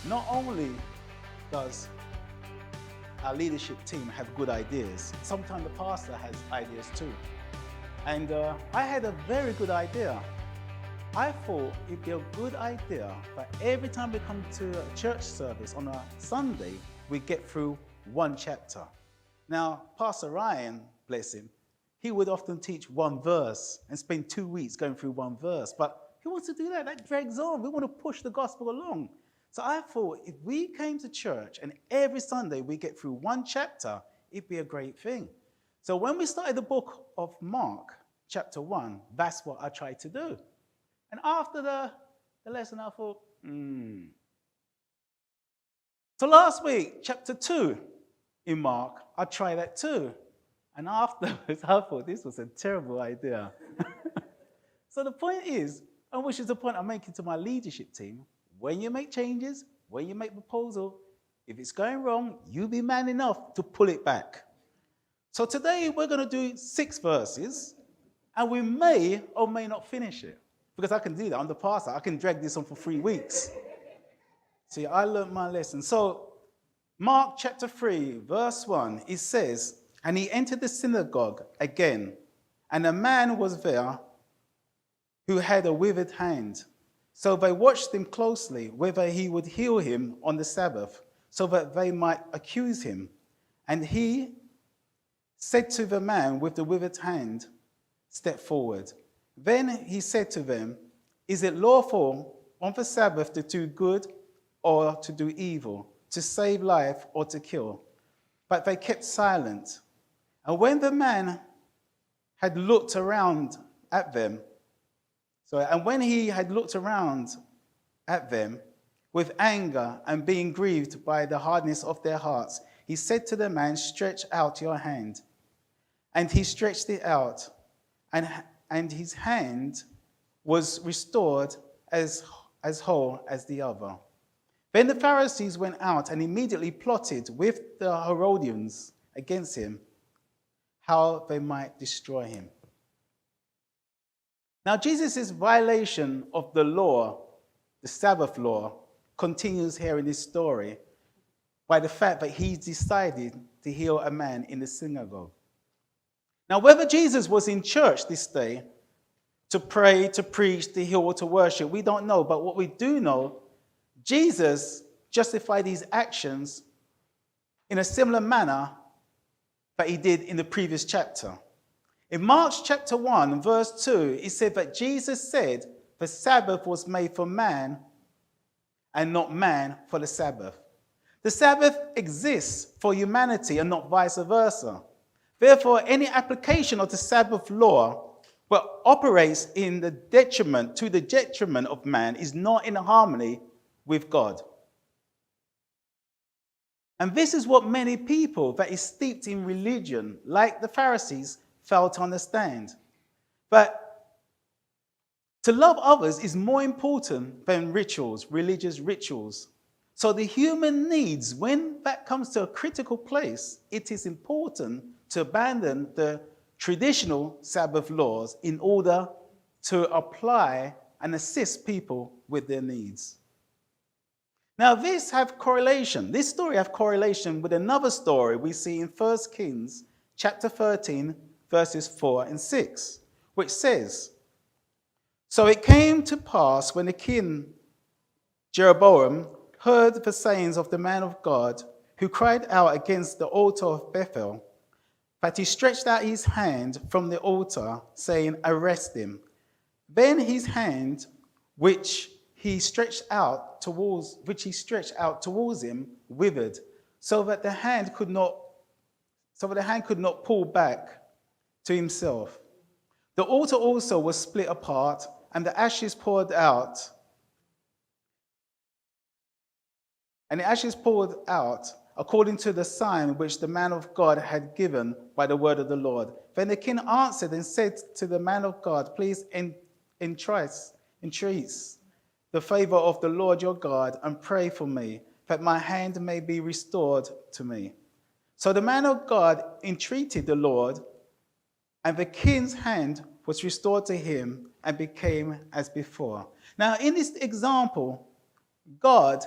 Not only does our leadership team have good ideas, sometimes the pastor has ideas too. And I had a very good idea. I thought it'd be a good idea that every time we come to a church service on a Sunday, we get through one chapter. Now, Pastor Ryan, bless him, he would often teach one verse and spend 2 weeks going through one verse. But who wants to do that? That drags on. We want to push the gospel along. So I thought if we came to church and every Sunday we get through one chapter, it'd be a great thing. So when we started the book of Mark, chapter 1, that's what I tried to do. And after the lesson, I thought, So last week, chapter 2 in Mark, I tried that too. And afterwards, I thought this was a terrible idea. So the point is, and which is the point I'm making to my leadership team, when you make changes, when you make proposal, if it's going wrong, you be man enough to pull it back. So today we're going to do 6 verses, and we may or may not finish it. Because I can do that. I'm the pastor. I can drag this on for 3 weeks. See, I learned my lesson. So Mark chapter 3, verse 1, it says, "And he entered the synagogue again, and a man was there who had a withered hand. So they watched him closely, whether he would heal him on the Sabbath, so that they might accuse him. And he said to the man with the withered hand, 'Step forward.' Then he said to them, 'Is it lawful on the Sabbath to do good or to do evil, to save life or to kill?' But they kept silent. And when the man had looked around at them, when he had looked around at them with anger and being grieved by the hardness of their hearts, he said to the man, 'Stretch out your hand.' And he stretched it out, and his hand was restored as whole as the other. Then the Pharisees went out and immediately plotted with the Herodians against him, how they might destroy him." Now, Jesus' violation of the law, the Sabbath law, continues here in this story by the fact that he decided to heal a man in the synagogue. Now, whether Jesus was in church this day to pray, to preach, to heal, or to worship, we don't know. But what we do know, Jesus justified his actions in a similar manner that he did in the previous chapter. In Mark chapter 1, verse 2, it said that Jesus said the Sabbath was made for man and not man for the Sabbath. The Sabbath exists for humanity and not vice versa. Therefore, any application of the Sabbath law that operates to the detriment of man is not in harmony with God. And this is what many people that is steeped in religion, like the Pharisees, fail to understand. But to love others is more important than rituals, religious rituals. So the human needs, when that comes to a critical place, it is important to abandon the traditional Sabbath laws in order to apply and assist people with their needs. Now, this story have correlation with another story we see in 1 Kings chapter 13, verses 4 and 6, which says, "So it came to pass when the king Jeroboam heard the sayings of the man of God, who cried out against the altar of Bethel, that he stretched out his hand from the altar, saying, 'Arrest him.' Then his hand, which he stretched out towards him, withered, so that the hand could not pull back to himself. The altar also was split apart, and the ashes poured out. According to the sign which the man of God had given by the word of the Lord. Then the king answered and said to the man of God, 'Please entreat the favor of the Lord your God and pray for me, that my hand may be restored to me.' So the man of God entreated the Lord, and the king's hand was restored to him and became as before." Now, in this example, God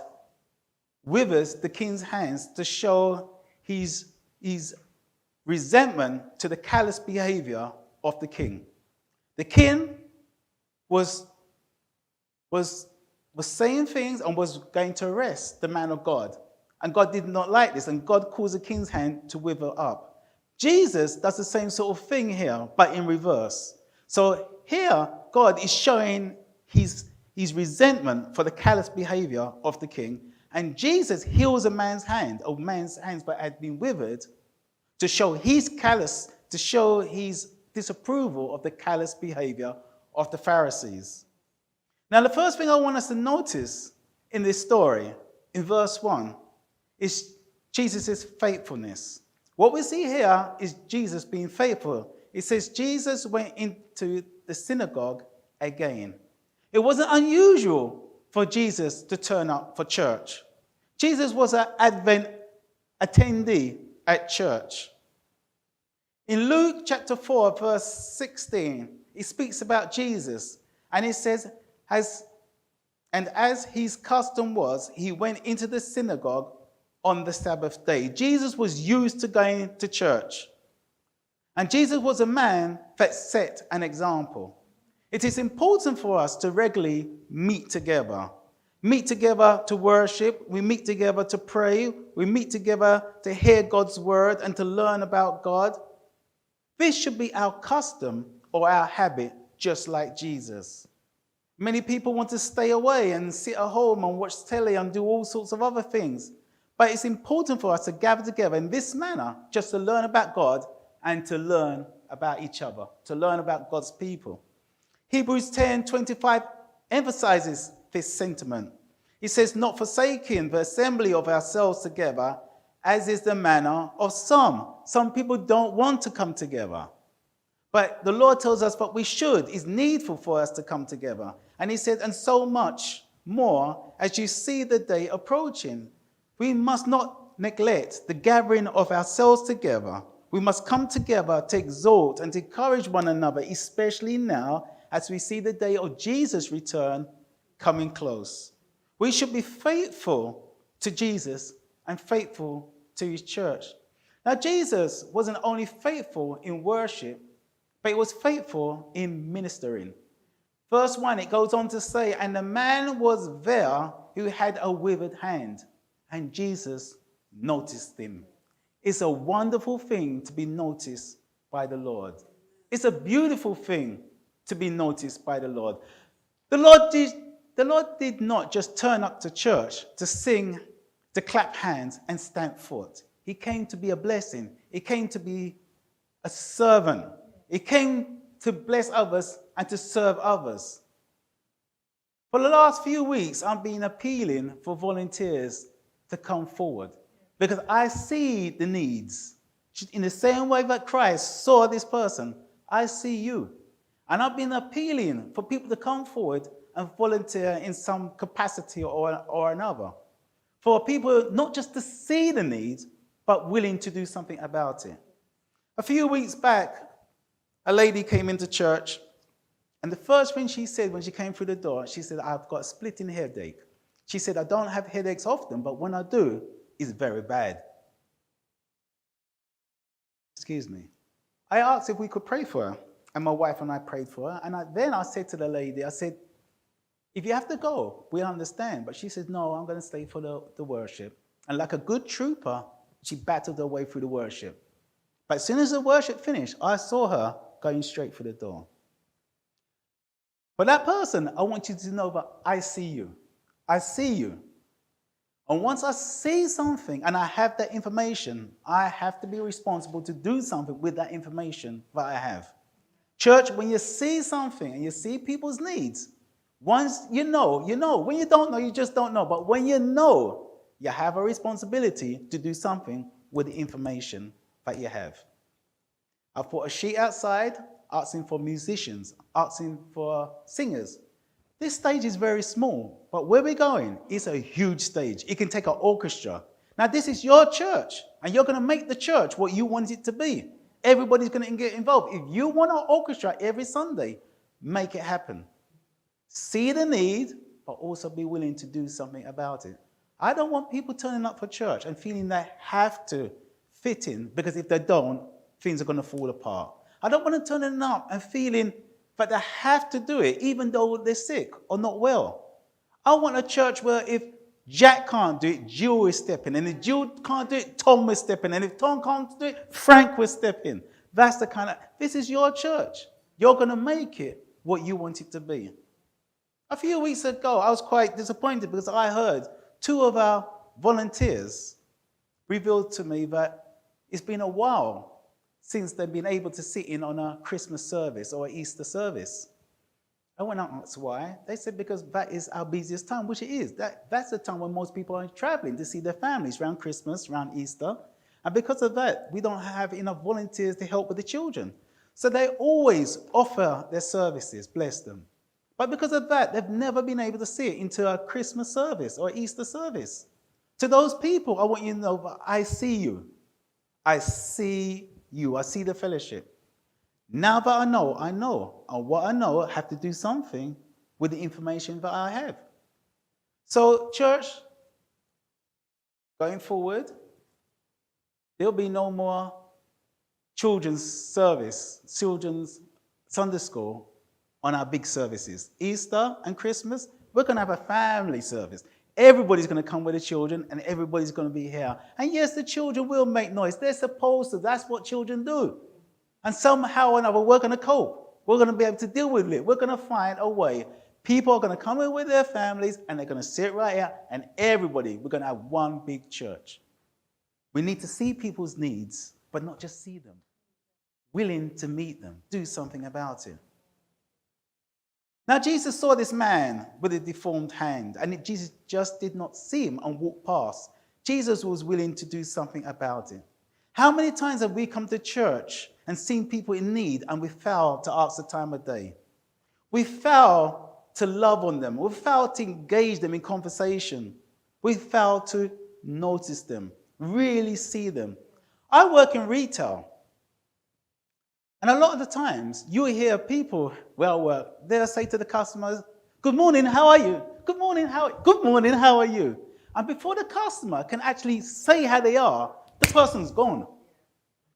withers the king's hands to show his resentment to the callous behavior of the king. The king was saying things and was going to arrest the man of God. And God did not like this, and God caused the king's hand to wither up. Jesus does the same sort of thing here, but in reverse. So here, God is showing his resentment for the callous behavior of the king, and Jesus heals a man's hands that had been withered, to show his disapproval of the callous behavior of the Pharisees. Now, the first thing I want us to notice in this story, in verse 1, is Jesus' faithfulness. What we see here is Jesus being faithful. It says Jesus went into the synagogue again. It wasn't unusual for Jesus to turn up for church. Jesus was an Advent attendee at church. In Luke chapter 4, verse 16, it speaks about Jesus, and it says, as his custom was, he went into the synagogue on the Sabbath day. Jesus was used to going to church. And Jesus was a man that set an example. It is important for us to regularly meet together. Meet together to worship. We meet together to pray. We meet together to hear God's word and to learn about God. This should be our custom or our habit, just like Jesus. Many people want to stay away and sit at home and watch telly and do all sorts of other things. But it's important for us to gather together in this manner just to learn about God and to learn about each other, to learn about God's people. Hebrews 10:25 emphasizes this sentiment. It says, not forsaking the assembly of ourselves together, as is the manner of some. Some people don't want to come together. But the Lord tells us what we should. It's needful for us to come together. And he said, and so much more as you see the day approaching. We must not neglect the gathering of ourselves together. We must come together to exhort and to encourage one another, especially now as we see the day of Jesus' return coming close. We should be faithful to Jesus and faithful to his church. Now, Jesus wasn't only faithful in worship, but he was faithful in ministering. Verse 1, it goes on to say, and the man was there who had a withered hand, and Jesus noticed him. It's a wonderful thing to be noticed by the Lord. It's a beautiful thing to be noticed by the Lord. The Lord did not just turn up to church to sing, to clap hands and stamp foot. He came to be a blessing. He came to be a servant. He came to bless others and to serve others. For the last few weeks, I've been appealing for volunteers to come forward because I see the needs. In the same way that Christ saw this person, I see you. And I've been appealing for people to come forward and volunteer in some capacity or another. For people not just to see the needs, but willing to do something about it. A few weeks back, a lady came into church, and the first thing she said when she came through the door, she said, I've got a splitting headache. She said, I don't have headaches often, but when I do, it's very bad. Excuse me. I asked if we could pray for her, and my wife and I prayed for her, and then I said to the lady, I said, if you have to go, we understand. But she said, no, I'm going to stay for the worship. And like a good trooper, she battled her way through the worship. But as soon as the worship finished, I saw her going straight for the door. For that person, I want you to know that I see you. I see you. And once I see something and I have that information, I have to be responsible to do something with that information that I have. Church, when you see something and you see people's needs, once you know. When you don't know, you just don't know. But when you know, you have a responsibility to do something with the information that you have. I put a sheet outside, asking for musicians, asking for singers. This stage is very small, but where we're going is a huge stage. It can take an orchestra. Now, this is your church, and you're going to make the church what you want it to be. Everybody's going to get involved. If you want an orchestra every Sunday, make it happen. See the need, but also be willing to do something about it. I don't want people turning up for church and feeling they have to fit in, because if they don't, things are going to fall apart. I don't want them turning up and feeling that they have to do it even though they're sick or not well. I want a church where if Jack can't do it, Jill will step in. And if Jill can't do it, Tom will step in. And if Tom can't do it, Frank will step in. That's the kind of, this is your church. You're going to make it what you want it to be. A few weeks ago, I was quite disappointed because I heard 2 of our volunteers revealed to me that it's been a while since they've been able to sit in on a Christmas service or an Easter service. I went out and asked why. They said because that is our busiest time, which it is. That's the time when most people are traveling to see their families around Christmas, around Easter. And because of that, we don't have enough volunteers to help with the children. So they always offer their services, bless them. But because of that, they've never been able to sit into a Christmas service or Easter service. To those people, I want you to know that I see you. I see you. I see the fellowship. Now that I know. And what I know, I have to do something with the information that I have. So, church, going forward, there'll be no more children's service, children's Sunday school on our big services. Easter and Christmas, we're going to have a family service. Everybody's going to come with the children and everybody's going to be here. And yes, the children will make noise. They're supposed to. That's what children do. And somehow or another, we're going to cope. We're going to be able to deal with it. We're going to find a way. People are going to come in with their families and they're going to sit right here and everybody, we're going to have one big church. We need to see people's needs, but not just see them. Willing to meet them, do something about it. Now, Jesus saw this man with a deformed hand, and Jesus just did not see him and walk past. Jesus was willing to do something about it. How many times have we come to church and seen people in need, and we failed to ask the time of day? We failed to love on them. We failed to engage them in conversation. We failed to notice them, really see them. I work in retail. And a lot of the times, you hear people where I work, they'll say to the customers, "Good morning, how are you? Good morning, good morning, how are you?" And before the customer can actually say how they are, the person's gone.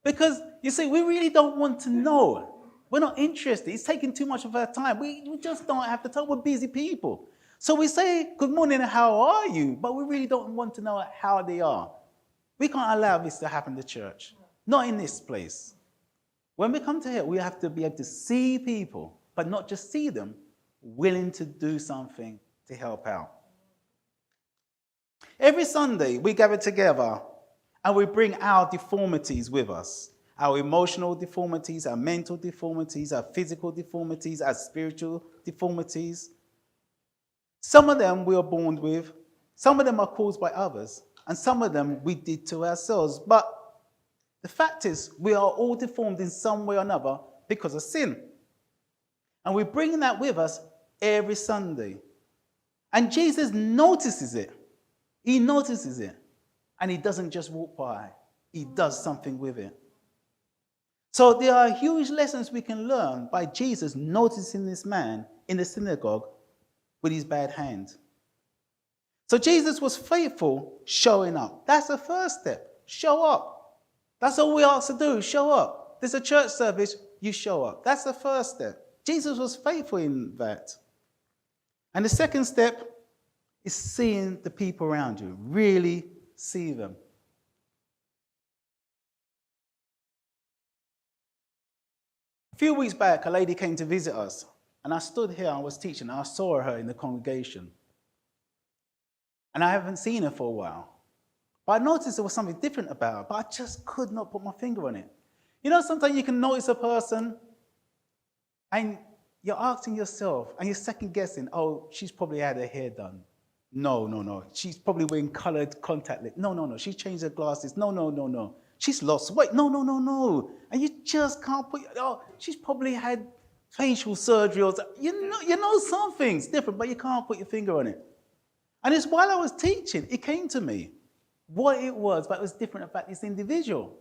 Because, you see, we really don't want to know. We're not interested. It's taking too much of our time. We just don't have the time. We're busy people. So we say, "Good morning, how are you?" But we really don't want to know how they are. We can't allow this to happen to church. Not in this place. When we come to here, we have to be able to see people, but not just see them, willing to do something to help out. Every Sunday, we gather together and we bring our deformities with us. Our emotional deformities, our mental deformities, our physical deformities, our spiritual deformities. Some of them we are born with, some of them are caused by others, and some of them we did to ourselves. But the fact is, we are all deformed in some way or another because of sin. And we bring that with us every Sunday. And Jesus notices it. He notices it. And he doesn't just walk by. He does something with it. So there are huge lessons we can learn by Jesus noticing this man in the synagogue with his bad hand. So Jesus was faithful showing up. That's the first step. Show up. That's all we ask to do, show up. There's a church service, you show up. That's the first step. Jesus was faithful in that. And the second step is seeing the people around you. Really see them. A few weeks back, a lady came to visit us. And I stood here and was teaching, and I saw her in the congregation. And I haven't seen her for a while. But I noticed there was something different about her, but I just could not put my finger on it. You know, sometimes you can notice a person and you're asking yourself and you're second guessing, "Oh, she's probably had her hair done. No. She's probably wearing colored contact lenses. No. She's changed her glasses. No. She's lost weight. No. And you just can't she's probably had facial surgery or you know something's different, but you can't put your finger on it. And it's while I was teaching, it came to me what it was, but it was different about this individual.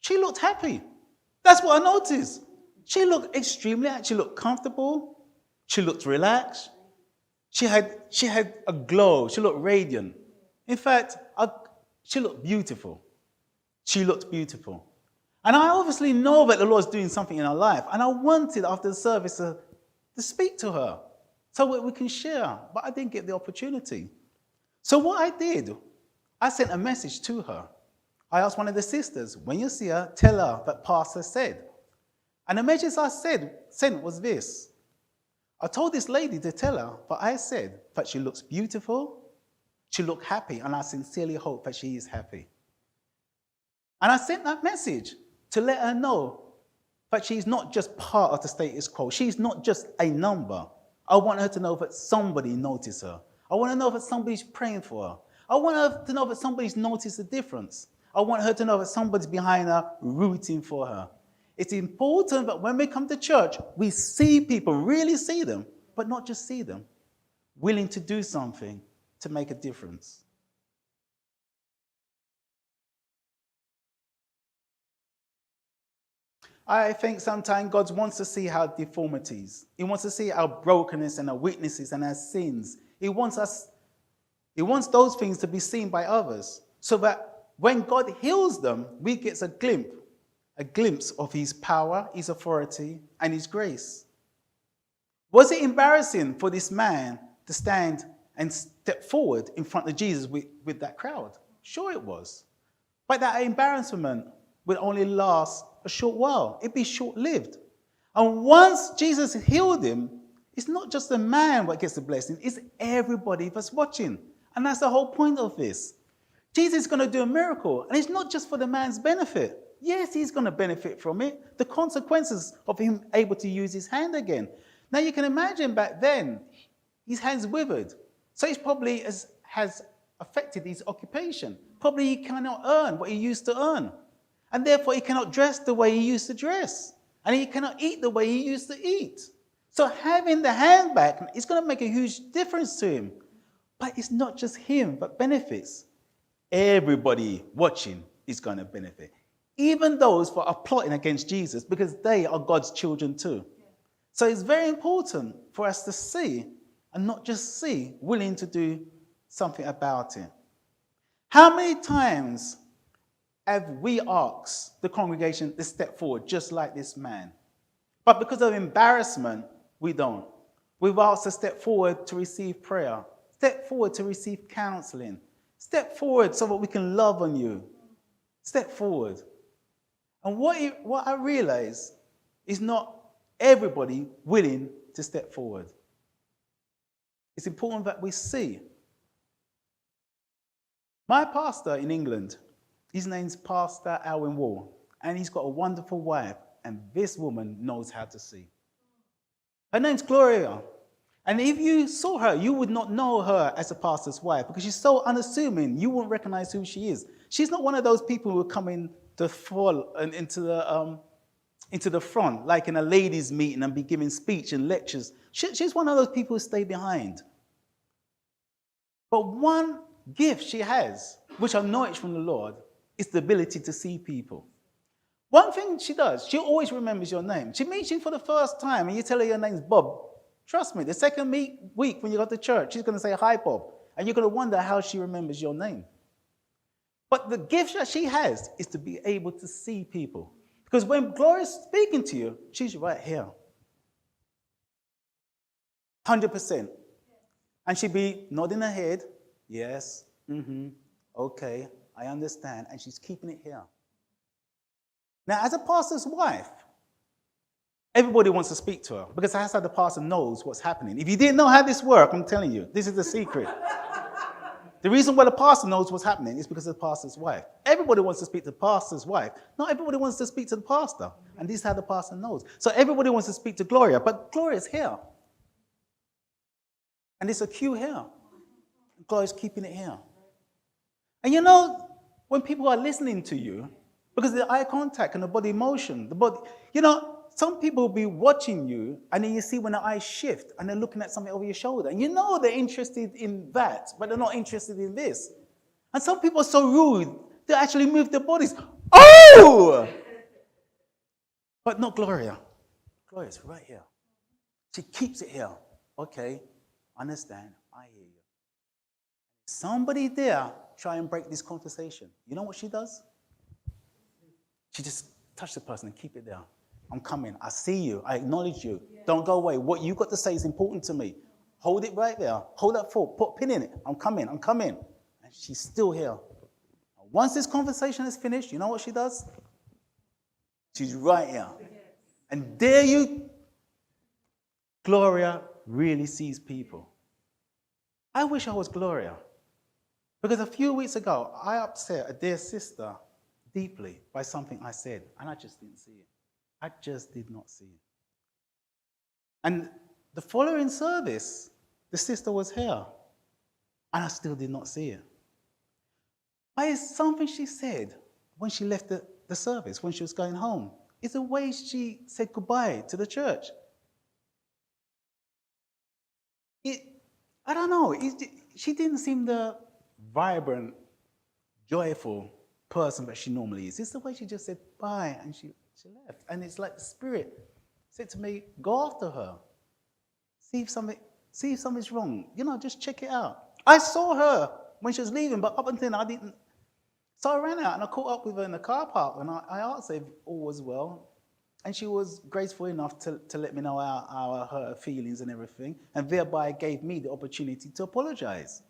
She looked happy. That's what I noticed. She looked extremely happy. She looked comfortable. She looked relaxed. She had a glow. She looked radiant. In fact, she looked beautiful. She looked beautiful. And I obviously know that the Lord's doing something in her life. And I wanted, after the service, to speak to her so that we can share. But I didn't get the opportunity. So what I did, I sent a message to her. I asked one of the sisters, when you see her, tell her that Pastor said. And the message I sent was this. I told this lady to tell her, but I said that she looks beautiful, she looks happy, and I sincerely hope that she is happy. And I sent that message to let her know that she's not just part of the status quo. She's not just a number. I want her to know that somebody noticed her. I want her to know that somebody's praying for her. I want her to know that somebody's noticed the difference. I want her to know that somebody's behind her, rooting for her. It's important that when we come to church, we see people, really see them, but not just see them, willing to do something to make a difference. I think sometimes God wants to see our deformities. He wants to see our brokenness and our weaknesses and our sins. He wants those things to be seen by others, so that when God heals them, we get a glimpse of his power, his authority, and his grace. Was it embarrassing for this man to stand and step forward in front of Jesus with that crowd? Sure it was. But that embarrassment would only last a short while. It'd be short-lived. And once Jesus healed him, it's not just the man that gets the blessing, it's everybody that's watching. And that's the whole point of this. Jesus is going to do a miracle, and it's not just for the man's benefit. Yes, he's going to benefit from it. The consequences of him able to use his hand again. Now you can imagine back then, his hands withered. So it probably has affected his occupation. Probably he cannot earn what he used to earn. And therefore he cannot dress the way he used to dress. And he cannot eat the way he used to eat. So having the hand back is going to make a huge difference to him. But it's not just him that benefits. Everybody watching is going to benefit. Even those that are plotting against Jesus, because they are God's children too. So it's very important for us to see, and not just see, willing to do something about it. How many times have we asked the congregation to step forward just like this man? But because of embarrassment, we don't. We've asked to step forward to receive prayer, step forward to receive counseling, step forward so that we can love on you. Step forward. And what I realize is not everybody willing to step forward. It's important that we see. My pastor in England, his name's Pastor Alwyn Wall, and he's got a wonderful wife, and this woman knows how to see. Her name's Gloria. And if you saw her, you would not know her as a pastor's wife because she's so unassuming, you wouldn't recognize who she is. She's not one of those people who come in the fall and into the front, like in a ladies' meeting and be giving speech and lectures. She's one of those people who stay behind. But one gift she has, which I know it's from the Lord, is the ability to see people. One thing she does, she always remembers your name. She meets you for the first time and you tell her your name's Bob. Trust me, the second week when you go to church, she's going to say, "Hi, Bob." And you're going to wonder how she remembers your name. But the gift that she has is to be able to see people. Because when Gloria's speaking to you, she's right here. 100%. And she'd be nodding her head. Yes, okay, I understand. And she's keeping it here. Now, as a pastor's wife, everybody wants to speak to her because that's how the pastor knows what's happening. If you didn't know how this works, I'm telling you, this is the secret. The reason why the pastor knows what's happening is because of the pastor's wife. Everybody wants to speak to the pastor's wife. Not everybody wants to speak to the pastor. And this is how the pastor knows. So everybody wants to speak to Gloria, but Gloria's here. And there's a queue here. Gloria's keeping it here. And you know, when people are listening to you, because of the eye contact and the body motion, some people will be watching you, and then you see when the eyes shift, and they're looking at something over your shoulder. And you know they're interested in that, but they're not interested in this. And some people are so rude, they actually move their bodies. Oh! But not Gloria. Gloria's right here. She keeps it here. Okay, understand, I hear you. Somebody there try and break this conversation. You know what she does? She just touch the person and keep it there. I'm coming. I see you. I acknowledge you. Yeah. Don't go away. What you got to say is important to me. Hold it right there. Hold that thought. Put a pin in it. I'm coming. I'm coming. And she's still here. Once this conversation is finished, you know what she does? She's right here. And there you, Gloria really sees people. I wish I was Gloria. Because a few weeks ago, I upset a dear sister deeply by something I said, and I just didn't see it. I just did not see it. And the following service, the sister was here, and I still did not see it. But it's something she said when she left the service, when she was going home. It's the way she said goodbye to the church. I don't know, she didn't seem the vibrant, joyful person that she normally is. It's the way she just said bye and she left. And it's like the Spirit said to me, go after her. See if something's wrong. Just check it out. I saw her when she was leaving, but up until then I didn't. So I ran out and I caught up with her in the car park and I asked her if all was well. And she was graceful enough to let me know how her feelings and everything, and thereby gave me the opportunity to apologize.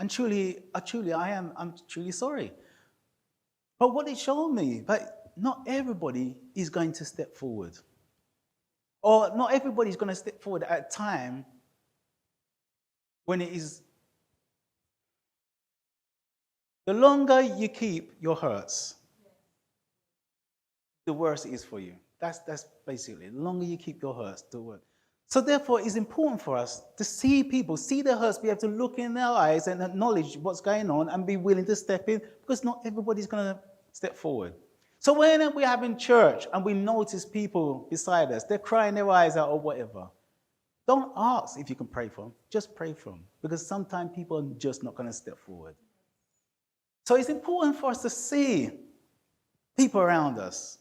And I'm truly sorry. But what it showed me, that not everybody is going to step forward. Or not everybody is going to step forward at a time when it is. The longer you keep your hurts, the worse it is for you. That's basically, the longer you keep your hurts, the worse. So therefore, it's important for us to see people, see their hurts, be able to look in their eyes and acknowledge what's going on and be willing to step in, because not everybody's going to step forward. So when we're having church and we notice people beside us, they're crying their eyes out or whatever, don't ask if you can pray for them. Just pray for them, because sometimes people are just not going to step forward. So it's important for us to see people around us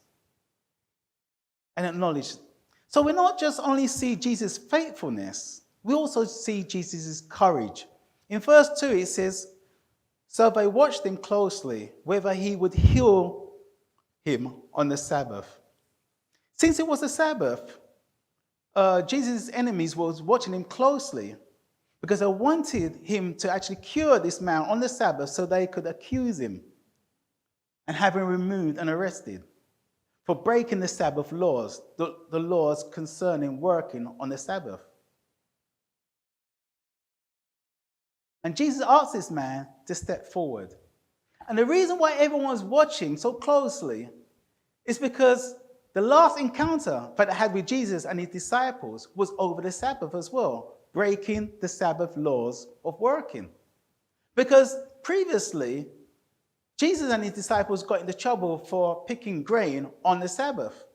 and acknowledge. So we not just only see Jesus' faithfulness, we also see Jesus' courage. In verse 2 it says, so they watched him closely, whether he would heal him on the Sabbath. Since it was the Sabbath, Jesus' enemies was watching him closely because they wanted him to actually cure this man on the Sabbath so they could accuse him and have him removed and arrested for breaking the Sabbath laws, the laws concerning working on the Sabbath. And Jesus asked this man to step forward. And the reason why everyone's watching so closely is because the last encounter that I had with Jesus and his disciples was over the Sabbath as well, breaking the Sabbath laws of working. Because previously, Jesus and his disciples got into trouble for picking grain on the Sabbath.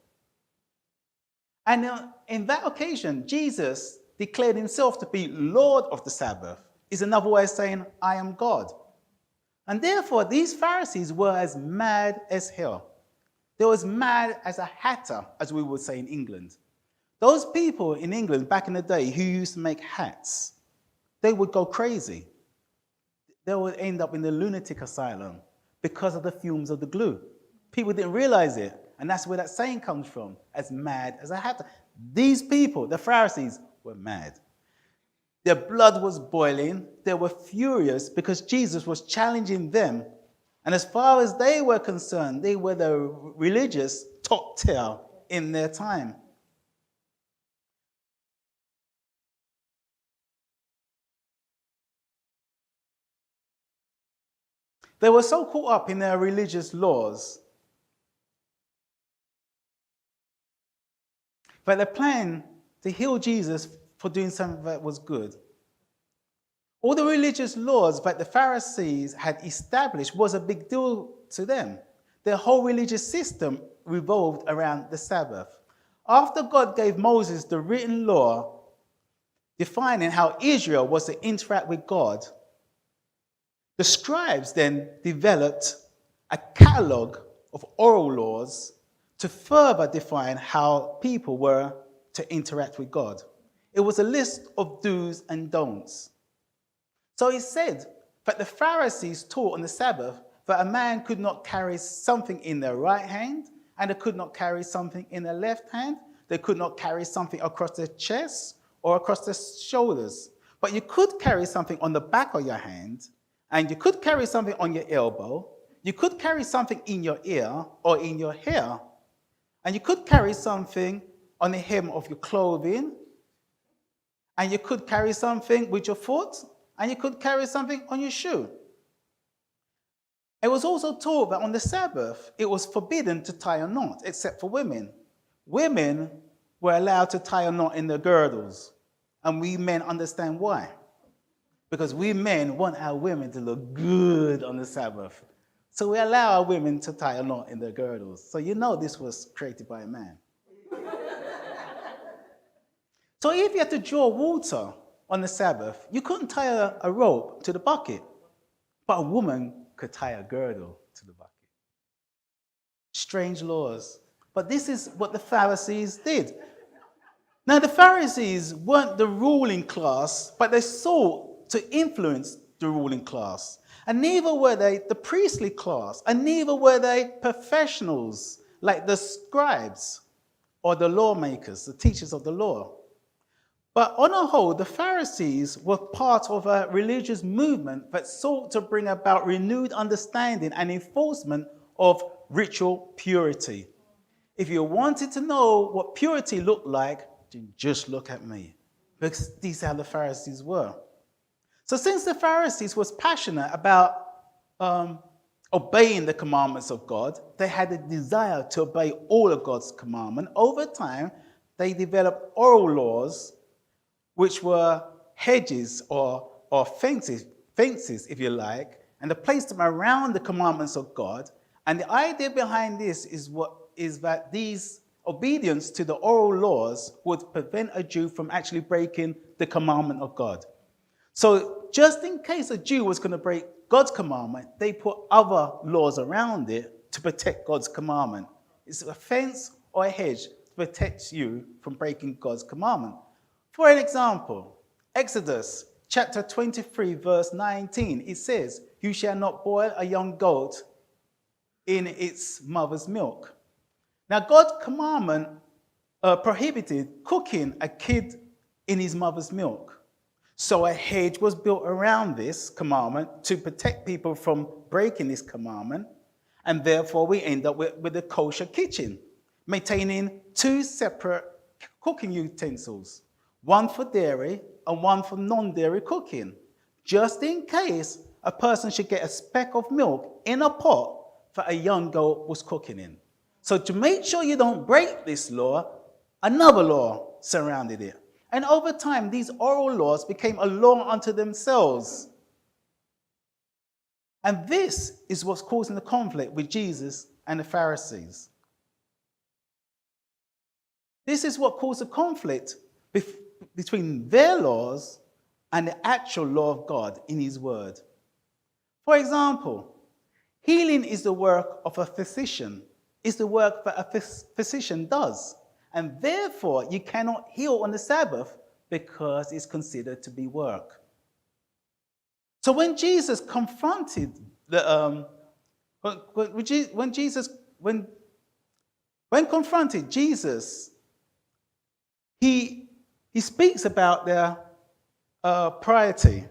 And in that occasion, Jesus declared himself to be Lord of the Sabbath. Is another way of saying, I am God. And therefore, these Pharisees were as mad as hell. They were as mad as a hatter, as we would say in England. Those people in England back in the day who used to make hats, they would go crazy. They would end up in the lunatic asylum because of the fumes of the glue. People didn't realize it, and that's where that saying comes from, as mad as a hatter. These people, the Pharisees, were mad. Their blood was boiling. They were furious because Jesus was challenging them. And as far as they were concerned, they were the religious top tier in their time. They were so caught up in their religious laws that they planned to heal Jesus for doing something that was good. All the religious laws that the Pharisees had established was a big deal to them. Their whole religious system revolved around the Sabbath. After God gave Moses the written law defining how Israel was to interact with God, the scribes then developed a catalogue of oral laws to further define how people were to interact with God. It was a list of do's and don'ts. So he said But the Pharisees taught on the Sabbath that a man could not carry something in their right hand, and they could not carry something in their left hand. They could not carry something across their chest or across their shoulders. But you could carry something on the back of your hand, and you could carry something on your elbow. You could carry something in your ear or in your hair, and you could carry something on the hem of your clothing, and you could carry something with your foot, and you could carry something on your shoe. It was also taught that on the Sabbath, it was forbidden to tie a knot, except for women. Women were allowed to tie a knot in their girdles, and we men understand why. Because we men want our women to look good on the Sabbath. So we allow our women to tie a knot in their girdles. So you know this was created by a man. So if you had to draw water on the Sabbath, you couldn't tie a rope to the bucket, but a woman could tie a girdle to the bucket. Strange laws. But this is what the Pharisees did. Now, the Pharisees weren't the ruling class, but they sought to influence the ruling class. And neither were they the priestly class, and neither were they professionals like the scribes or the lawmakers, the teachers of the law. But on a whole, the Pharisees were part of a religious movement that sought to bring about renewed understanding and enforcement of ritual purity. If you wanted to know what purity looked like, just look at me, because these are how the Pharisees were. So since the Pharisees was passionate about obeying the commandments of God, they had a desire to obey all of God's commandments. Over time, they developed oral laws, which were hedges or fences, if you like, and they placed them around the commandments of God. And the idea behind this is that these obedience to the oral laws would prevent a Jew from actually breaking the commandment of God. So just in case a Jew was going to break God's commandment, they put other laws around it to protect God's commandment. It's a fence or a hedge to protect you from breaking God's commandment. For an example, Exodus chapter 23, verse 19, it says, "You shall not boil a young goat in its mother's milk." Now, God's commandment prohibited cooking a kid in his mother's milk. So a hedge was built around this commandment to protect people from breaking this commandment, and therefore we end up with a kosher kitchen, maintaining two separate cooking utensils, one for dairy and one for non-dairy cooking, just in case a person should get a speck of milk in a pot that a young goat was cooking in. So to make sure you don't break this law, another law surrounded it. And over time, these oral laws became a law unto themselves. And this is what's causing the conflict with Jesus and the Pharisees. This is what caused the conflict between their laws and the actual law of God in his word. For example, healing is the work of a physician, is the work that a physician does. And therefore, you cannot heal on the Sabbath because it's considered to be work. So when Jesus confronted when confronted Jesus, he speaks about their piety,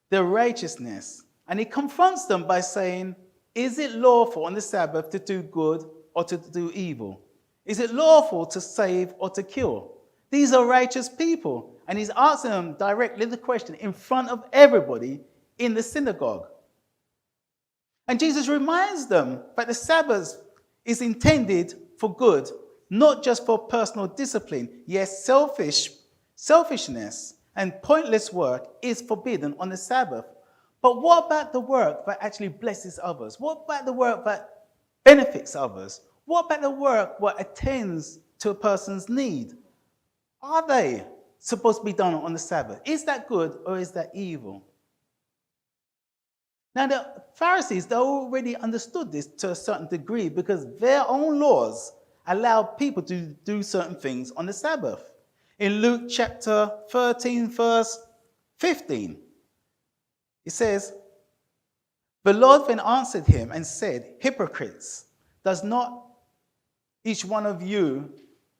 their righteousness, and he confronts them by saying, "Is it lawful on the Sabbath to do good or to do evil? Is it lawful to save or to kill?" These are righteous people. And he's asking them directly the question in front of everybody in the synagogue. And Jesus reminds them that the Sabbath is intended for good, not just for personal discipline. Yes, selfishness and pointless work is forbidden on the Sabbath. But what about the work that actually blesses others? What about the work that benefits others? What about the work that attends to a person's need? Are they supposed to be done on the Sabbath? Is that good or is that evil? Now, the Pharisees, they already understood this to a certain degree because their own laws allowed people to do certain things on the Sabbath. In Luke chapter 13, verse 15, it says, The Lord then answered him and said, Hypocrites, does not each one of you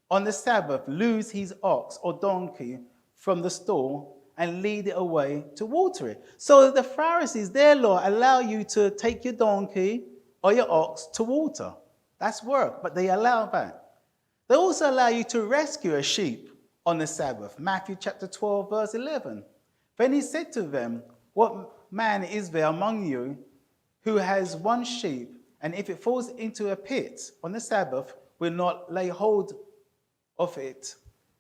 on the Sabbath lose his ox or donkey from the stall and lead it away to water it? So the Pharisees, their law, allow you to take your donkey or your ox to water. That's work, but they allow that. They also allow you to rescue a sheep on the Sabbath. Matthew chapter 12, verse 11. Then he said to them, What man is there among you who has one sheep, and if it falls into a pit on the Sabbath, will not lay hold of it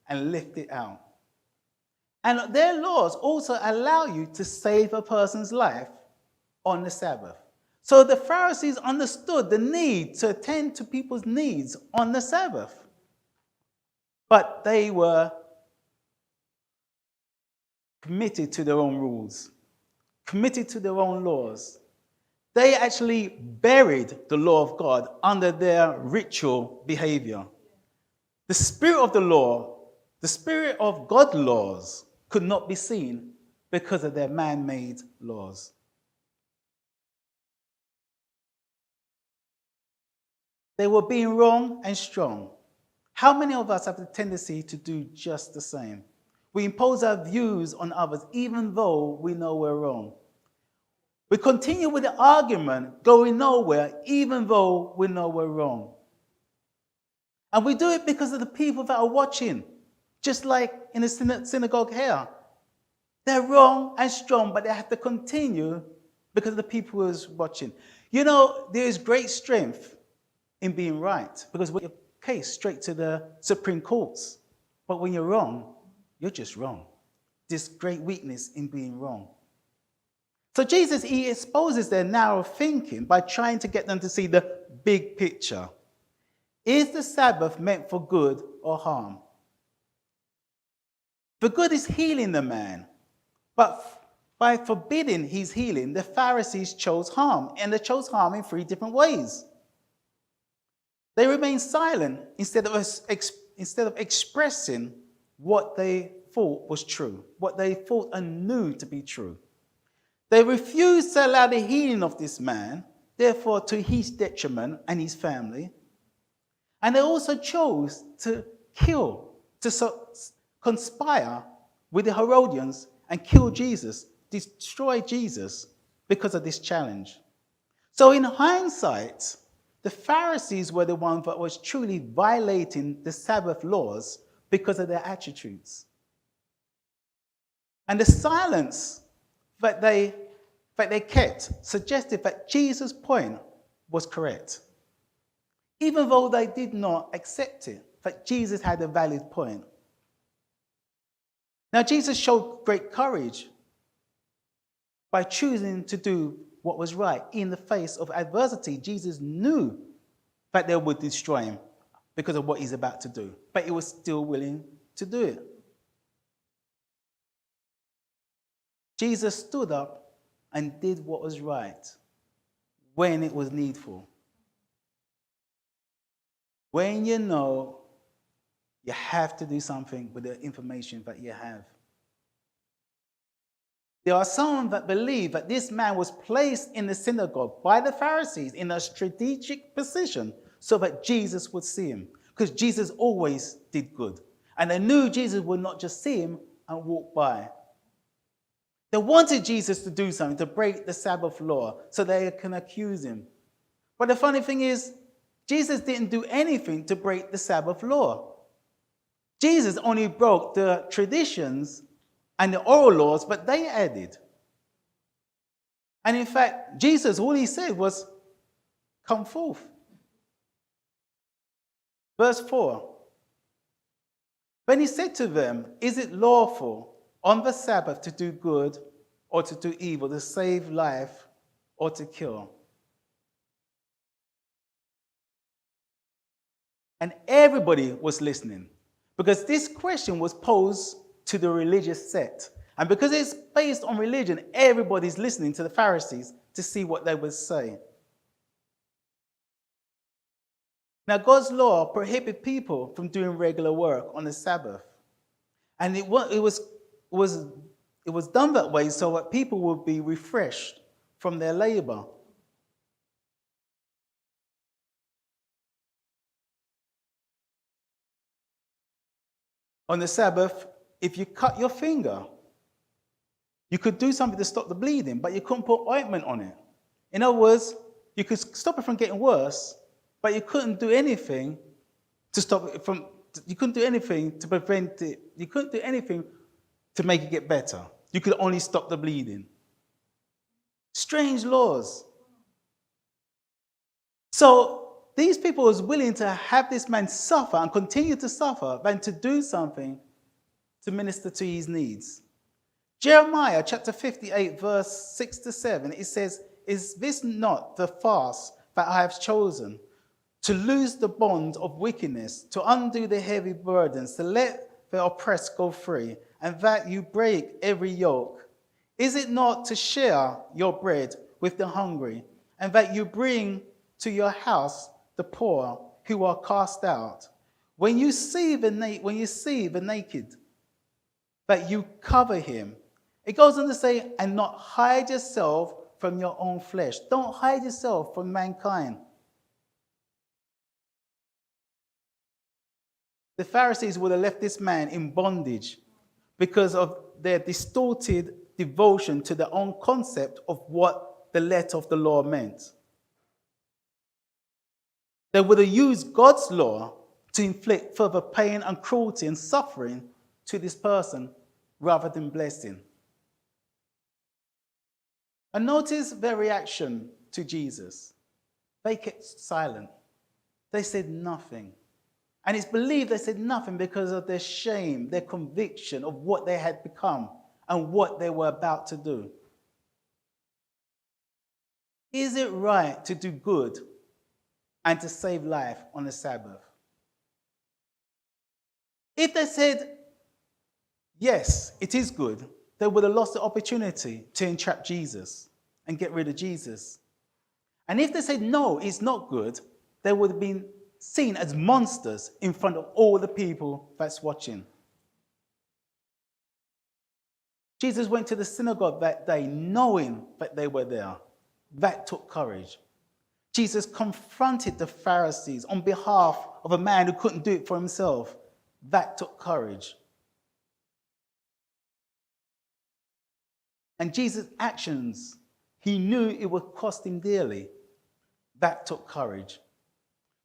and lift it out? And their laws also allow you to save a person's life on the Sabbath. So the Pharisees understood the need to attend to people's needs on the Sabbath. But they were committed to their own rules, committed to their own laws. They actually buried the law of God under their ritual behavior. The spirit of the law, the spirit of God's laws, could not be seen because of their man-made laws. They were being wrong and strong. How many of us have the tendency to do just the same? We impose our views on others even though we know we're wrong. We continue with the argument going nowhere even though we know we're wrong. And we do it because of the people that are watching, just like in the synagogue here. They're wrong and strong, but they have to continue because of the people who are watching. You know, there is great strength in being right, because when your case straight to the Supreme Courts. But when you're wrong, you're just wrong. There's great weakness in being wrong. So Jesus, he exposes their narrow thinking by trying to get them to see the big picture. Is the Sabbath meant for good or harm? The good is healing the man, but by forbidding his healing, the Pharisees chose harm, and they chose harm in 3 different ways. They remained silent instead of expressing what they thought was true, what they thought and knew to be true. They refused to allow the healing of this man, therefore to his detriment and his family. And they also chose to kill, to conspire with the Herodians and kill Jesus, destroy Jesus because of this challenge. So in hindsight, the Pharisees were the ones that was truly violating the Sabbath laws because of their attitudes. And the silence that they kept suggested that Jesus' point was correct. Even though they did not accept it, that Jesus had a valid point. Now, Jesus showed great courage by choosing to do what was right in the face of adversity. Jesus knew that they would destroy him because of what he's about to do, but he was still willing to do it. Jesus stood up and did what was right when it was needful. When you know you have to do something with the information that you have. There are some that believe that this man was placed in the synagogue by the Pharisees in a strategic position so that Jesus would see him, because Jesus always did good. And they knew Jesus would not just see him and walk by. They wanted Jesus to do something, to break the Sabbath law so they can accuse him. But the funny thing is, Jesus didn't do anything to break the Sabbath law. Jesus only broke the traditions and the oral laws, but they added. And in fact, Jesus, all he said was, come forth. Verse 4. When he said to them, is it lawful on the Sabbath to do good or to do evil, to save life or to kill? And everybody was listening, because this question was posed to the religious sect. And because it's based on religion, everybody's listening to the Pharisees to see what they would say. Now, God's law prohibited people from doing regular work on the Sabbath. And it was done that way so that people would be refreshed from their labor. On the Sabbath, if you cut your finger, you could do something to stop the bleeding, but you couldn't put ointment on it. In other words, you could stop it from getting worse, but you couldn't do anything to stop it from, you couldn't do anything to prevent it. You couldn't do anything to make it get better. You could only stop the bleeding. Strange laws. So these people was willing to have this man suffer and continue to suffer than to do something to minister to his needs. Jeremiah chapter 58 verse 6 to 7, it says, "Is this not the fast that I have chosen? To loose the bonds of wickedness, to undo the heavy burdens, to let the oppressed go free, and that you break every yoke? Is it not to share your bread with the hungry, and that you bring to your house the poor who are cast out? When you see the naked, that you cover him." It goes on to say, "And not hide yourself from your own flesh." Don't hide yourself from mankind. The Pharisees would have left this man in bondage because of their distorted devotion to their own concept of what the letter of the law meant. They would have used God's law to inflict further pain and cruelty and suffering to this person rather than blessing. And notice their reaction to Jesus. They kept silent. They said nothing. And it's believed they said nothing because of their shame, their conviction of what they had become and what they were about to do. Is it right to do good and to save life on the Sabbath? If they said, yes, it is good, they would have lost the opportunity to entrap Jesus and get rid of Jesus. And if they said, no, it's not good, they would have been seen as monsters in front of all the people that's watching. Jesus went to the synagogue that day knowing that they were there. That took courage. Jesus confronted the Pharisees on behalf of a man who couldn't do it for himself. That took courage. And Jesus' actions, he knew it would cost him dearly. That took courage.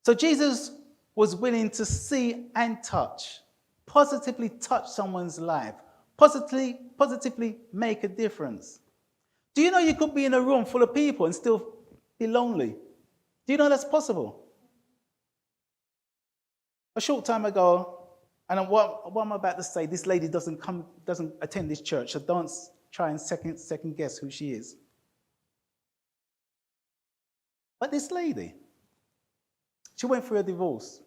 So Jesus was willing to see and touch, positively touch someone's life, positively make a difference. Do you know you could be in a room full of people and still be lonely? Do you know that's possible? A short time ago, and what I'm about to say, this lady doesn't attend this church, so don't try and second guess who she is. But this lady, she went through a divorce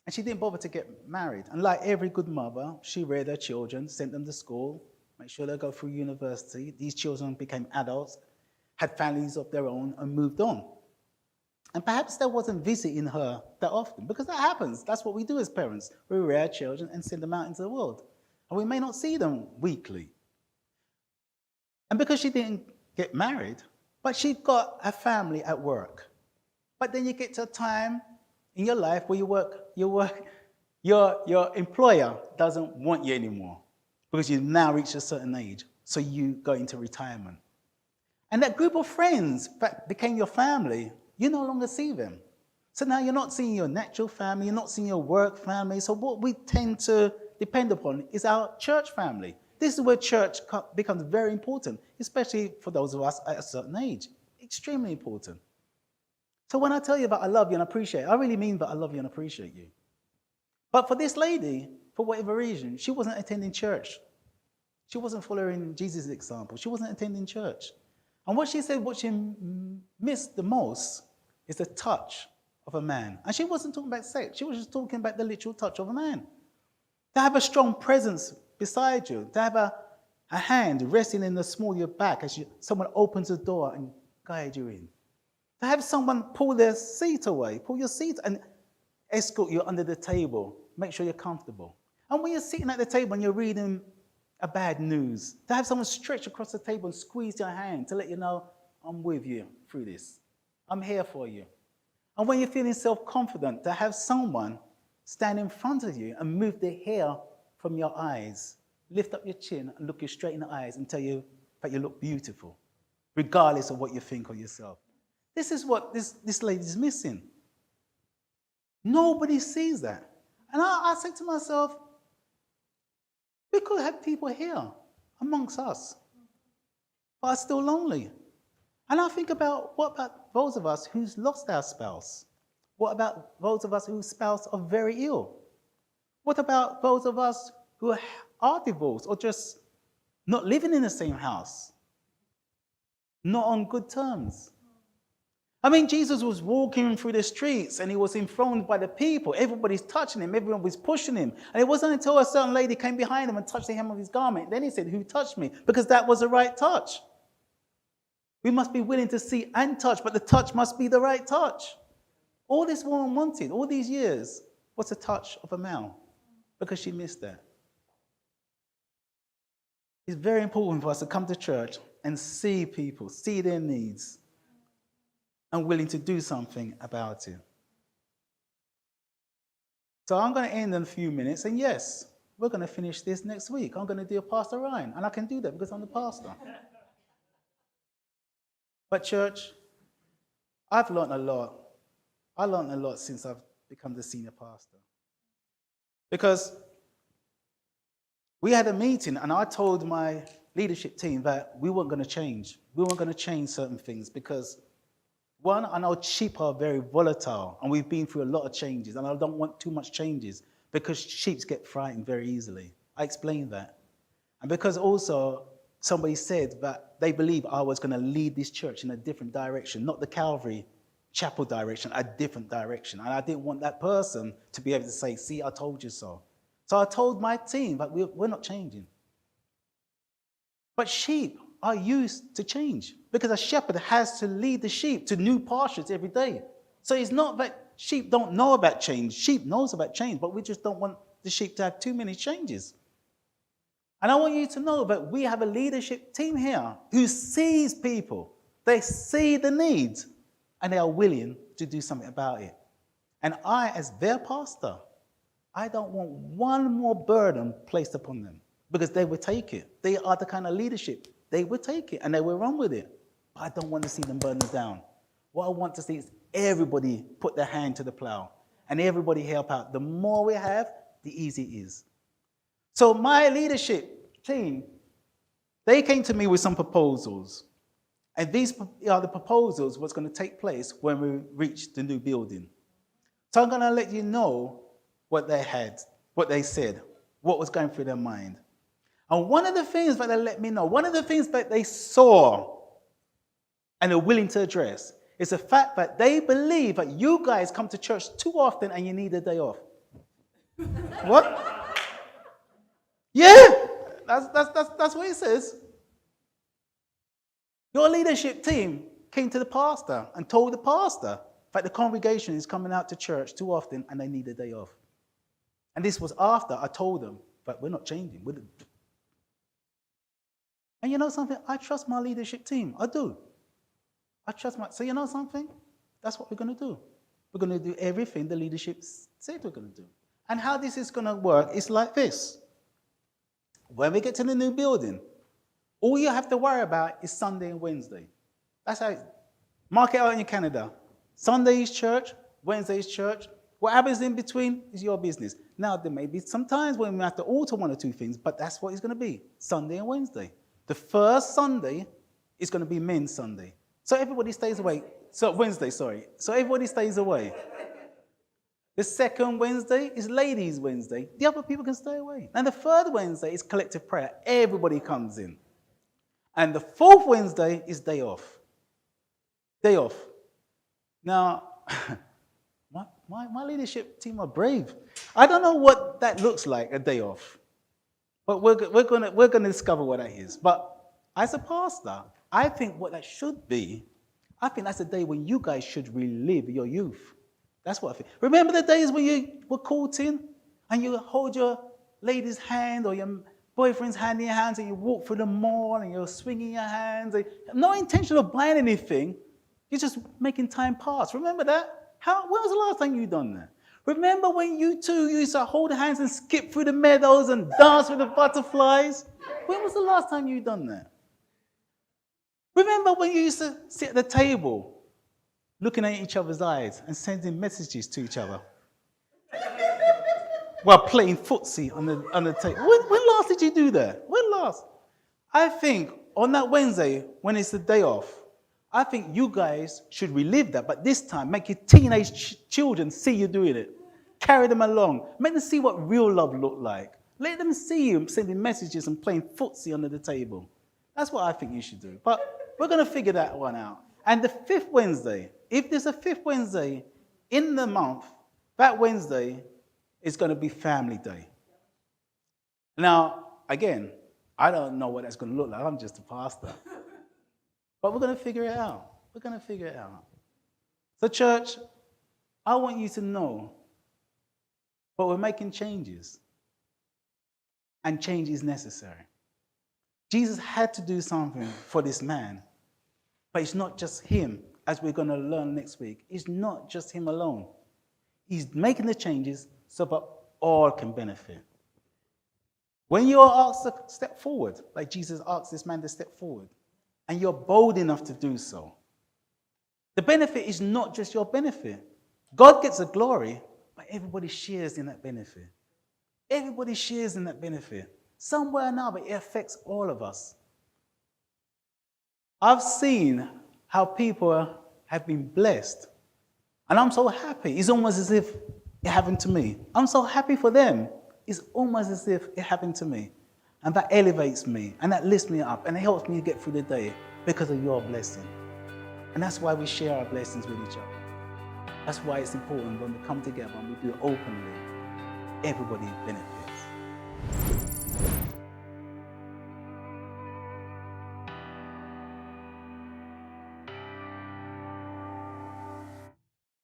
and she didn't bother to get married. And like every good mother, she reared her children, sent them to school, made sure they go through university. These children became adults, had families of their own, and moved on. And perhaps they wasn't visiting her that often, because that happens. That's what we do as parents. We rear our children and send them out into the world. And we may not see them weekly. And because she didn't get married, but she got a family at work. But then you get to a time in your life where your employer doesn't want you anymore because you've now reached a certain age. So you go into retirement. And that group of friends that became your family, you no longer see them. So now you're not seeing your natural family, you're not seeing your work family. So what we tend to depend upon is our church family. This is where church becomes very important, especially for those of us at a certain age. Extremely important. So when I tell you that I love you and appreciate you, I really mean that I love you and appreciate you. But for this lady, for whatever reason, she wasn't attending church. She wasn't following Jesus' example. She wasn't attending church. And what she said, what she missed the most is the touch of a man. And she wasn't talking about sex. She was just talking about the literal touch of a man. To have a strong presence beside you, to have a hand resting in the small of your back as someone opens the door and guide you in. To have someone pull their seat away, pull your seat and escort you under the table, make sure you're comfortable. And when you're sitting at the table and you're reading a bad news, to have someone stretch across the table and squeeze your hand to let you know I'm with you through this. I'm here for you. And when you're feeling self-confident, to have someone stand in front of you and move the hair from your eyes, lift up your chin and look you straight in the eyes and tell you that you look beautiful, regardless of what you think of yourself. This is what this lady's missing. Nobody sees that. And I say to myself, we could have people here amongst us, but are still lonely. And I think about, what about those of us who's lost our spouse? What about those of us whose spouse are very ill? What about those of us who are divorced or just not living in the same house? Not on good terms. I mean, Jesus was walking through the streets and he was enthroned by the people. Everybody's touching him. Everyone was pushing him. And it wasn't until a certain lady came behind him and touched the hem of his garment. Then he said, "Who touched me?" Because that was the right touch. We must be willing to see and touch, but the touch must be the right touch. All this woman wanted, all these years, was the touch of a male, because she missed that. It's very important for us to come to church and see people, see their needs, and willing to do something about it. So I'm going to end in a few minutes, and yes, we're going to finish this next week. I'm going to do a Pastor Ryan, and I can do that because I'm the pastor. But church, I've learned a lot. I learned a lot since I've become the senior pastor. Because we had a meeting, and I told my leadership team that we weren't going to change. We weren't going to change certain things because, one, I know sheep are very volatile, and we've been through a lot of changes, and I don't want too much changes because sheep get frightened very easily. I explained that. And because also somebody said that they believe I was going to lead this church in a different direction, not the Calvary Chapel direction, a different direction. And I didn't want that person to be able to say, "See, I told you so." So I told my team that we're not changing. But sheep are used to change because a shepherd has to lead the sheep to new pastures every day. So it's not that sheep don't know about change. Sheep knows about change, but we just don't want the sheep to have too many changes. And I want you to know that we have a leadership team here who sees people. They see the needs, and they are willing to do something about it. And I, as their pastor, I don't want one more burden placed upon them because they will take it. They are the kind of leadership. They will take it and they will run with it. But I don't want to see them burden down. What I want to see is everybody put their hand to the plow and everybody help out. The more we have, the easier it is. So my leadership team, they came to me with some proposals. And these are the proposals what's going to take place when we reach the new building. So I'm going to let you know what they had, what they said, what was going through their mind. And one of the things that they let me know, one of the things that they saw and are willing to address is the fact that they believe that you guys come to church too often and you need a day off. What? Yeah, that's what it says. Your leadership team came to the pastor and told the pastor that the congregation is coming out to church too often and they need a day off. And this was after I told them that we're not changing. And you know something? I trust my leadership team. I do. So you know something? That's what we're going to do. We're going to do everything the leadership said we're going to do. And how this is going to work is like this. When we get to the new building, all you have to worry about is Sunday and Wednesday. That's how mark it out in your calendar. Sunday is church, Wednesday is church. What happens in between is your business. Now, there may be some times when we have to alter one or two things, but that's what it's going to be, Sunday and Wednesday. The first Sunday is going to be Men's Sunday. So everybody stays away. So everybody stays away. The second Wednesday is Ladies' Wednesday. The other people can stay away. And the third Wednesday is collective prayer. Everybody comes in. And the fourth Wednesday is day off. Day off. Now, my leadership team are brave. I don't know what that looks like, a day off. But we're going to discover what that is. But as a pastor, I think what that should be, I think that's a day when you guys should relive your youth. That's what I think. Remember the days when you were courting and you hold your lady's hand or your boyfriend's hand in your hands and you walk through the mall and you're swinging your hands. And no intention of buying anything. You're just making time pass. Remember that? When was the last time you done that? Remember when you two used to hold hands and skip through the meadows and dance with the butterflies? When was the last time you done that? Remember when you used to sit at the table looking at each other's eyes and sending messages to each other while playing footsie on the table? When last did you do that? When last? I think on that Wednesday, when it's the day off, I think you guys should relive that, but this time make your teenage children see you doing it. Carry them along. Make them see what real love looked like. Let them see you sending messages and playing footsie under the table. That's what I think you should do. But we're going to figure that one out. And the fifth Wednesday, if there's a fifth Wednesday in the month, that Wednesday is going to be Family Day. Now, again, I don't know what that's going to look like. I'm just a pastor. But we're going to figure it out. We're going to figure it out. So, church, I want you to know, but we're making changes. And change is necessary. Jesus had to do something for this man. But it's not just him, as we're going to learn next week. It's not just him alone. He's making the changes so that all can benefit. When you are asked to step forward, like Jesus asked this man to step forward, and you're bold enough to do so, the benefit is not just your benefit. God gets the glory, but everybody shares in that benefit. Everybody shares in that benefit. Somewhere or another, it affects all of us. I've seen how people have been blessed, and I'm so happy. It's almost as if it happened to me. I'm so happy for them. It's almost as if it happened to me. And that elevates me, and that lifts me up, and it helps me get through the day because of your blessing. And that's why we share our blessings with each other. That's why it's important when we come together and we do it openly. Everybody benefits.